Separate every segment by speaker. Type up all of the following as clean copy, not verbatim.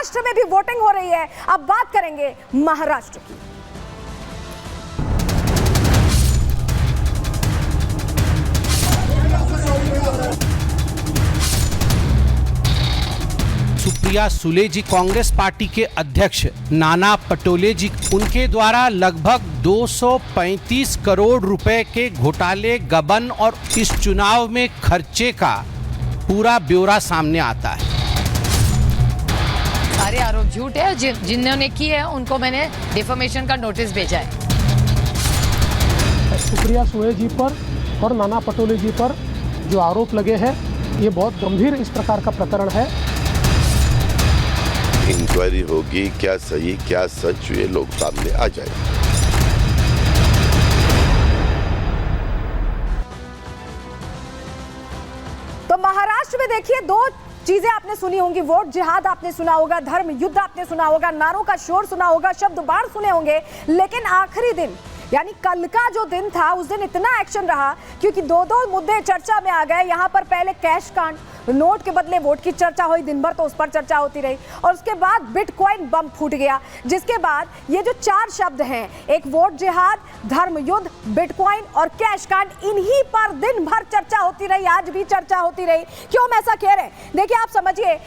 Speaker 1: महाराष्ट्र में भी वोटिंग हो रही है। अब बात करेंगे महाराष्ट्र की।
Speaker 2: सुप्रिया सुले जी कांग्रेस पार्टी के अध्यक्ष नाना पटोले जी, उनके द्वारा लगभग 235 करोड़ रुपए के घोटाले, गबन और इस चुनाव में खर्चे का पूरा ब्यौरा सामने आता है।
Speaker 3: सारे आरोप झूठ है। जिन्होंने की है उनको मैंने डिफेमेशन का नोटिस भेजा है।
Speaker 4: सुप्रिया सुले जी पर और नाना पटोले जी पर जो आरोप लगे हैं, ये बहुत गंभीर इस प्रकार का प्रकरण है।
Speaker 5: इंक्वायरी होगी, क्या सही क्या सच, ये लोग सामने आ जाए।
Speaker 1: तो महाराष्ट्र में देखिए, दो चीजें आपने सुनी होंगी। वोट जिहाद आपने सुना होगा, धर्म युद्ध आपने सुना होगा, नारों का शोर सुना होगा, शब्द बाढ़ सुने होंगे। लेकिन आखिरी दिन यानी कल का जो दिन था, उस दिन इतना एक्शन रहा क्योंकि दो मुद्दे चर्चा में आ गए। यहाँ पर पहले कैश कांड, नोट के बदले वोट की चर्चा हुई, दिन भर तो उस पर चर्चा होती रही, और उसके बाद बिटकॉइन बम फूट गया, जिसके बाद ये जो चार शब्द हैं, एक वोट जिहाद, धर्म युद्ध, बिटकॉइन और कैश कांड, इन्हीं पर दिन भर चर्चा होती रही, आज भी चर्चा होती रही। क्यों हम ऐसा कह रहे हैं? देखिए, आप समझिए,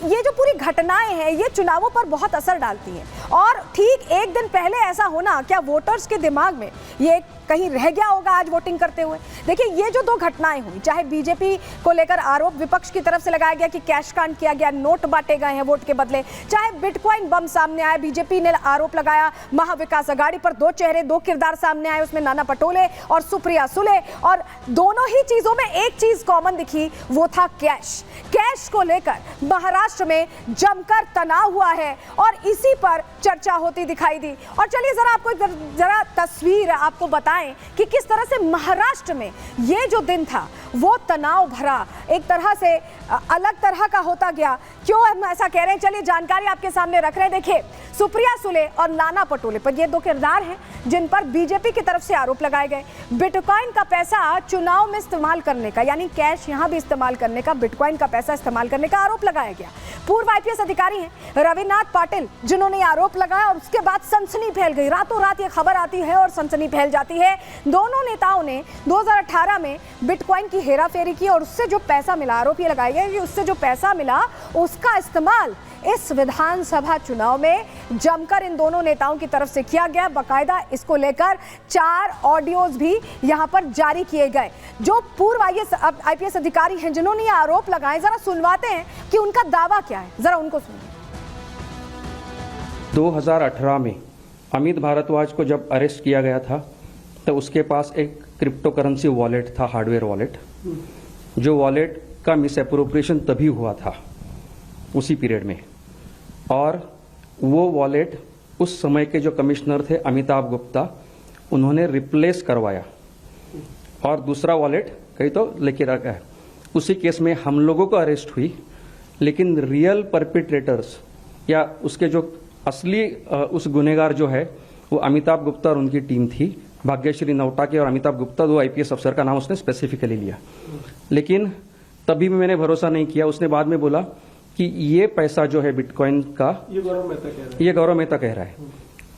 Speaker 1: ये जो पूरी घटनाएं हैं, ये चुनावों पर बहुत असर डालती हैं। और ठीक एक दिन पहले ऐसा होना, क्या वोटर्स के दिमाग में ये कहीं रह गया होगा आज वोटिंग करते हुए? देखिए, ये जो दो घटनाएं हुई, चाहे बीजेपी को लेकर आरोप विपक्ष की तरफ से लगाया गया कि कैश कांड किया गया, नोट बांटे गए हैं वोट के बदले, चाहे बिटकॉइन बम सामने आया, बीजेपी ने आरोप लगाया, महाविकास अघाड़ी पर दो चेहरे दो किरदार सामने आए, उसमें नाना पटोले और सुप्रिया सुले, और दोनों ही चीजों में एक चीज कॉमन दिखी, वो था कैश। कैश को लेकर महाराष्ट्र में जमकर तनाव हुआ है और इसी पर चर्चा होती दिखाई दी। और चलिए जरा आपको जरा तस्वीर आपको बताएं कि किस तरह से महाराष्ट्र में ये जो दिन था वो तनाव भरा, एक तरह से अलग तरह का होता गया। क्यों हम ऐसा कह रहे हैं, चलिए जानकारी आपके सामने रख रहे हैं। देखिए, सुप्रिया सुले और नाना पटोले पर ये दो किरदार हैं जिन पर बीजेपी की तरफ से आरोप लगाए गए। बिटकॉइन का पैसा चुनाव में इस्तेमाल करने का, यानी कैश यहां भी इस्तेमाल करने का, बिटकॉइन का पैसा इस्तेमाल करने का आरोप लगाया गया। पूर्व आईपीएस अधिकारी हैं रविनाथ पाटिल, जिन्होंने आरोप लगाया और उसके बाद सनसनी फैल गई। रातों रात ये खबर आती है और सनसनी फैल जाती है। दोनों नेताओं ने 2018 में बिटकॉइन की हेराफेरी की और उससे जो पैसा मिला, आरोप ये लगाया गया कि उससे जो पैसा मिला उसका इस्तेमाल इस विधानसभा चुनाव में जमकर इन दोनों नेताओं की तरफ से किया गया। बाकायदा इसको लेकर 4 ऑडियोज भी यहां पर जारी किए गए। जो पूर्व आईपीएस अधिकारी हैं जिन्होंने ये आरोप लगाए, जरा सुनवाते हैं कि उनका दावा क्या है, जरा उनको सुनिए।
Speaker 6: 2018 में अमित भारद्वाज को जब अरेस्ट किया गया था, तो उसके पास एक क्रिप्टो करेंसी वॉलेट था, हार्डवेयर वॉलेट, जो वॉलेट का मिस एप्रोप्रिएशन तभी हुआ था उसी पीरियड में। और वो वॉलेट उस समय के जो कमिश्नर थे अमिताभ गुप्ता, उन्होंने रिप्लेस करवाया और दूसरा वॉलेट कहीं तो लेके रखा है। उसी केस में हम लोगों को अरेस्ट हुई, लेकिन रियल परपिट्रेटर्स या उसके जो असली उस गुनहगार जो है वो अमिताभ गुप्ता और उनकी टीम थी, भाग्यश्री नौटाके और अमिताभ गुप्ता, दो आईपीएस अफसर का नाम उसने स्पेसिफिकली लिया। लेकिन तभी भी मैंने भरोसा नहीं किया। उसने बाद में बोला कि ये पैसा जो है बिटकॉइन का, ये गौरव मेहता कह रहा है,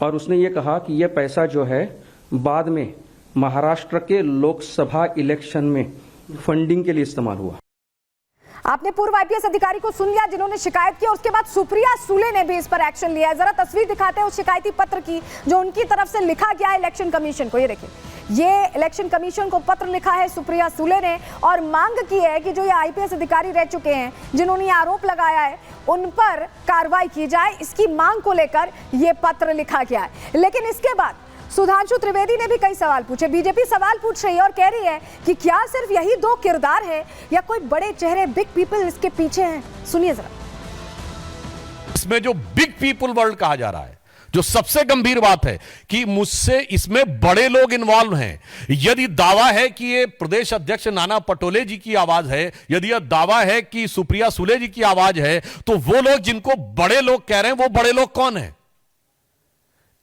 Speaker 6: और उसने ये कहा कि ये पैसा जो है बाद में महाराष्ट्र के लोकसभा इलेक्शन में फंडिंग के लिए इस्तेमाल हुआ।
Speaker 1: आपने पूर्व आईपीएस अधिकारी को सुन लिया जिन्होंने शिकायत की, उसके बाद सुप्रिया सुले ने भी इस पर एक्शन लिया है। जरा तस्वीर दिखाते हैं उस शिकायती पत्र की जो उनकी तरफ से लिखा गया है इलेक्शन कमीशन को। ये देखिए, ये इलेक्शन कमीशन को पत्र लिखा है सुप्रिया सुले ने और मांग की है कि जो ये आईपीएस अधिकारी रह चुके हैं जिन्होंने आरोप लगाया है उन पर कार्रवाई की जाए। इसकी मांग को लेकर ये पत्र लिखा गया है। लेकिन इसके बाद सुधांशु त्रिवेदी ने भी कई सवाल पूछे। बीजेपी सवाल पूछ रही है और कह रही है कि क्या सिर्फ यही दो किरदार है या कोई बड़े चेहरे, बिग पीपल इसके पीछे हैं? सुनिए जरा।
Speaker 7: इसमें जो बिग पीपल वर्ल्ड कहा जा रहा है, जो सबसे गंभीर बात है कि मुझसे इसमें बड़े लोग इन्वॉल्व हैं। यदि दावा है कि ये प्रदेश अध्यक्ष नाना पटोले जी की आवाज है, यदि यह दावा है कि सुप्रिया सुले जी की आवाज है, तो वो लोग जिनको बड़े लोग कह रहे हैं वो बड़े लोग कौन है?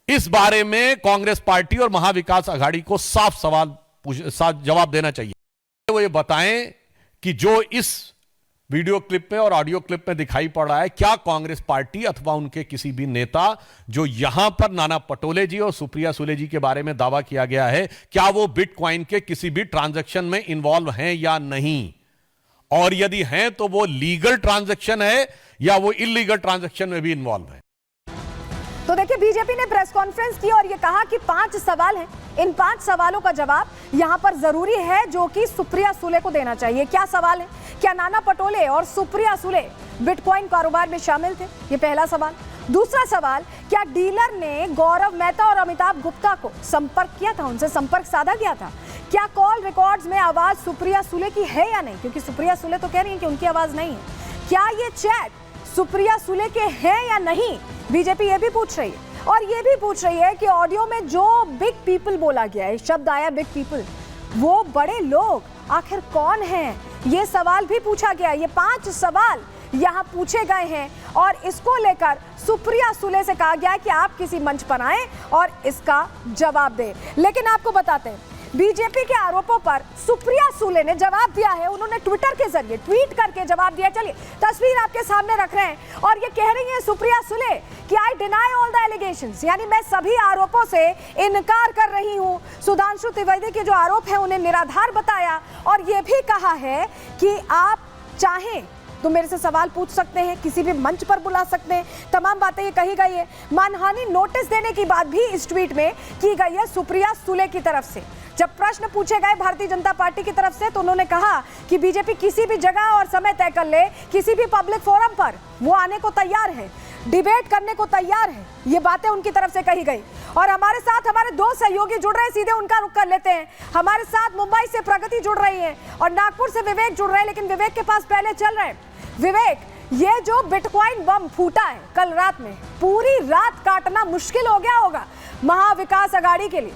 Speaker 7: इस बारे में कांग्रेस पार्टी और महाविकास अघाड़ी को साफ जवाब देना चाहिए। वो ये बताएं कि जो इस वीडियो क्लिप में और ऑडियो क्लिप में दिखाई पड़ रहा है। क्या कांग्रेस पार्टी अथवा उनके किसी भी नेता जो यहां पर नाना पटोले जी और सुप्रिया सुले जी के बारे में दावा किया गया है, क्या वो बिटकॉइन के किसी भी ट्रांजैक्शन में इन्वॉल्व हैं या नहीं, और यदि हैं तो वो लीगल ट्रांजैक्शन है या वो इलीगल ट्रांजैक्शन में भी इन्वॉल्व है।
Speaker 1: तो देखिए, बीजेपी ने प्रेस कॉन्फ्रेंस की और ये कहा कि 5 सवाल हैं, इन 5 सवालों का जवाब यहां पर जरूरी है जो कि सुप्रिया सुले को देना चाहिए। क्या सवाल है? क्या नाना पटोले और सुप्रिया सुले बिटकॉइन कारोबार में शामिल थे? ये पहला सवाल। दूसरा सवाल, क्या डीलर ने गौरव मेहता और अमिताभ गुप्ता को संपर्क किया था, उनसे संपर्क साधा गया था? क्या कॉल रिकॉर्ड्स में आवाज सुप्रिया सुले की है या नहीं, क्योंकि सुप्रिया सुले तो कह रही है कि उनकी आवाज नहीं है। क्या ये चैट सुप्रिया सुले के हैं या नहीं, बीजेपी ये भी पूछ रही है। और ये भी पूछ रही है कि ऑडियो में जो बिग पीपल बोला गया है, शब्द आया बिग पीपल, वो बड़े लोग आखिर कौन हैं, ये सवाल भी पूछा गया। ये 5 सवाल यहाँ पूछे गए हैं और इसको लेकर सुप्रिया सुले से कहा गया है कि आप किसी मंच पर आएं और इसका जवाब दें। लेकिन आपको बताते हैं, बीजेपी के आरोपों पर सुप्रिया सुले ने जवाब दिया है। उन्होंने ट्विटर के जरिए ट्वीट करके जवाब दिया। चलिए तस्वीर आपके सामने रख रहे हैं और ये कह रही हैं सुप्रिया सुले कि I deny all the allegations, यानी मैं सभी आरोपों से इनकार कर रही हूं। सुधांशु त्रिवेदी के जो आरोप हैं उन्हें निराधार बताया और ये भी कहा है कि आप चाहें तो मेरे से सवाल पूछ सकते हैं, किसी भी मंच पर बुला सकते हैं। तमाम बातें ये कही गई है। मानहानि नोटिस देने की बात भी इस ट्वीट में की गई है सुप्रिया सुले की तरफ से। जब प्रश्न पूछे गए भारतीय जनता पार्टी की तरफ से तो उन्होंने कहा कि बीजेपी किसी भी जगह और समय तय कर ले, किसी भी पब्लिक फोरम पर वो आने को तैयार है, डिबेट करने को तैयार है। ये बातें उनकी तरफ से कही गई। और हमारे साथ हमारे 2 सहयोगी जुड़ रहे हैं, सीधे उनका रुख कर लेते हैं। हमारे साथ मुंबई से प्रगति जुड़ रही है और नागपुर से विवेक जुड़ रहे हैं, लेकिन विवेक के पास पहले चल रहे हैं। विवेक, ये जो बिटकॉइन बम फूटा है कल रात में, पूरी रात काटना मुश्किल हो गया होगा महाविकास अघाड़ी के लिए।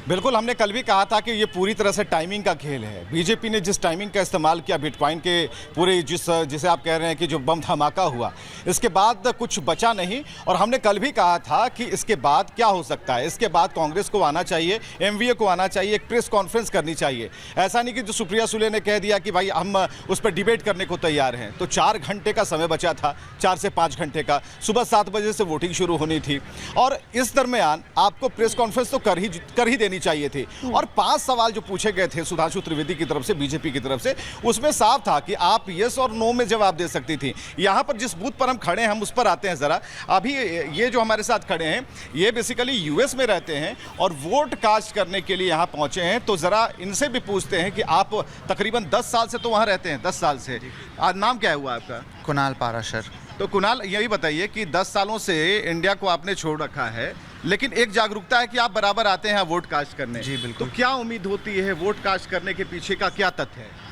Speaker 8: बिल्कुल, हमने कल भी कहा था कि ये पूरी तरह से टाइमिंग का खेल है। बीजेपी ने जिस टाइमिंग का इस्तेमाल किया बिटकॉइन के पूरे जिसे आप कह रहे हैं कि जो बम धमाका हुआ, इसके बाद कुछ बचा नहीं। और हमने कल भी कहा था कि इसके बाद क्या हो सकता है, इसके बाद कांग्रेस को आना चाहिए, एमवीए को आना चाहिए, एक प्रेस कॉन्फ्रेंस करनी चाहिए। ऐसा नहीं कि जो सुप्रिया सुले ने कह दिया कि भाई हम उस पर डिबेट करने को तैयार हैं। तो 4 घंटे का समय बचा था, 4 से 5 घंटे का। सुबह 7 बजे से वोटिंग शुरू होनी थी और इस दरमियान आपको प्रेस कॉन्फ्रेंस तो कर ही देनी चाहिए थी। और 5 सवाल जो पूछे गए थे सुधांशु त्रिवेदी की तरफ से, बीजेपी की तरफ से, उसमें साफ था कि आप यस और नो में जवाब दे सकती थी। यहां पर जिस बूथ पर हम खड़े हैं हम उस पर आते हैं जरा। अभी ये जो हमारे साथ खड़े हैं ये बेसिकली यूएस में रहते हैं और वोट कास्ट करने के लिए यहां पहुंचे हैं। तो जरा इनसे भी पूछते हैं कि आप तकरीबन 10 साल से तो वहां रहते हैं, 10 साल से। नाम क्या हुआ आपका?
Speaker 9: कुणाल पाराशर।
Speaker 8: तो कुणाल, यही बताइए कि 10 सालों से इंडिया को आपने छोड़ रखा है, लेकिन एक जागरूकता है कि आप बराबर आते हैं वोट कास्ट करने।
Speaker 9: जी बिल्कुल।
Speaker 8: तो क्या उम्मीद होती है वोट कास्ट करने के पीछे का क्या तथ्य है?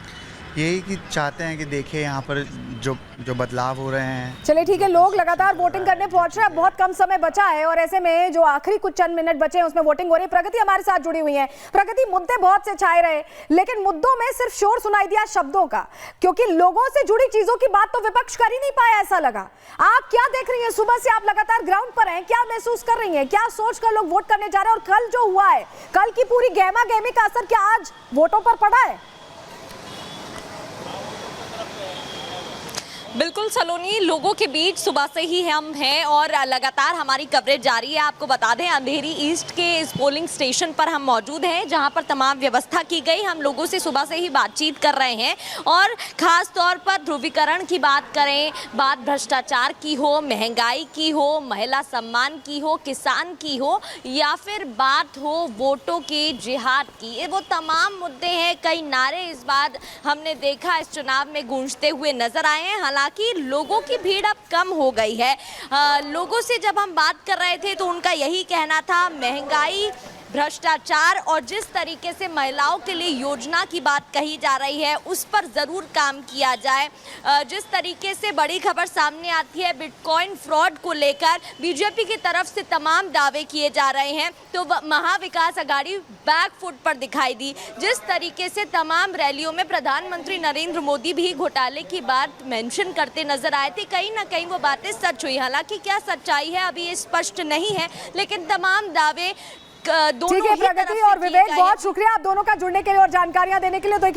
Speaker 9: यही कि चाहते हैं कि देखिए यहाँ पर जो बदलाव हो रहे हैं।
Speaker 1: चलिए ठीक है, लोग लगातार वोटिंग करने पहुंच रहे हैं, बहुत कम समय बचा है और ऐसे में जो आखिरी कुछ चंद मिनट बचे हैं उसमें वोटिंग हो रही है। प्रगति हमारे साथ जुड़ी हुई है। प्रगति, मुद्दे बहुत से छाए रहे, लेकिन मुद्दों में सिर्फ शोर सुनाई दिया शब्दों का, क्योंकि लोगों से जुड़ी चीजों की बात तो विपक्ष कर ही नहीं पाया, ऐसा लगा। आप क्या देख रही हैं? सुबह से आप लगातार ग्राउंड पर हैं, क्या महसूस कर रही हैं? क्या सोच कर लोग वोट करने जा रहे हैं? और कल जो हुआ है, कल की पूरी गहमा गहमी का असर क्या आज वोटों पर पड़ा है?
Speaker 10: बिल्कुल सलोनी, लोगों के बीच सुबह से ही हम हैं और लगातार हमारी कवरेज जारी है। आपको बता दें, अंधेरी ईस्ट के इस पोलिंग स्टेशन पर हम मौजूद हैं जहां पर तमाम व्यवस्था की गई। हम लोगों से सुबह से ही बातचीत कर रहे हैं और ख़ास तौर पर ध्रुवीकरण की बात करें, बात भ्रष्टाचार की हो, महंगाई की हो, महिला सम्मान की हो, किसान की हो, या फिर बात हो वोटों के जिहाद की, ये वो तमाम मुद्दे हैं। कई नारे इस बार हमने देखा इस चुनाव में गूंजते हुए नजर आए हैं। हालांकि लोगों की भीड़ अब कम हो गई है। लोगों से जब हम बात कर रहे थे तो उनका यही कहना था, महंगाई, भ्रष्टाचार और जिस तरीके से महिलाओं के लिए योजना की बात कही जा रही है उस पर ज़रूर काम किया जाए। जिस तरीके से बड़ी खबर सामने आती है बिटकॉइन फ्रॉड को लेकर, बीजेपी की तरफ से तमाम दावे किए जा रहे हैं, तो महाविकास अघाड़ी बैकफुट पर दिखाई दी। जिस तरीके से तमाम रैलियों में प्रधानमंत्री नरेंद्र मोदी भी घोटाले की बात मेंशन करते नजर आए थे, कहीं ना कहीं वो बातें सच हुई। हालांकि क्या सच्चाई है अभी ये स्पष्ट नहीं है, लेकिन तमाम दावे दोनों
Speaker 1: ठीक है
Speaker 10: ही तरफ
Speaker 1: प्रगति
Speaker 10: से
Speaker 1: और
Speaker 10: किए
Speaker 1: विवेक,
Speaker 10: गए
Speaker 1: बहुत शुक्रिया आप दोनों का जुड़ने के लिए और जानकारियां देने के लिए। तो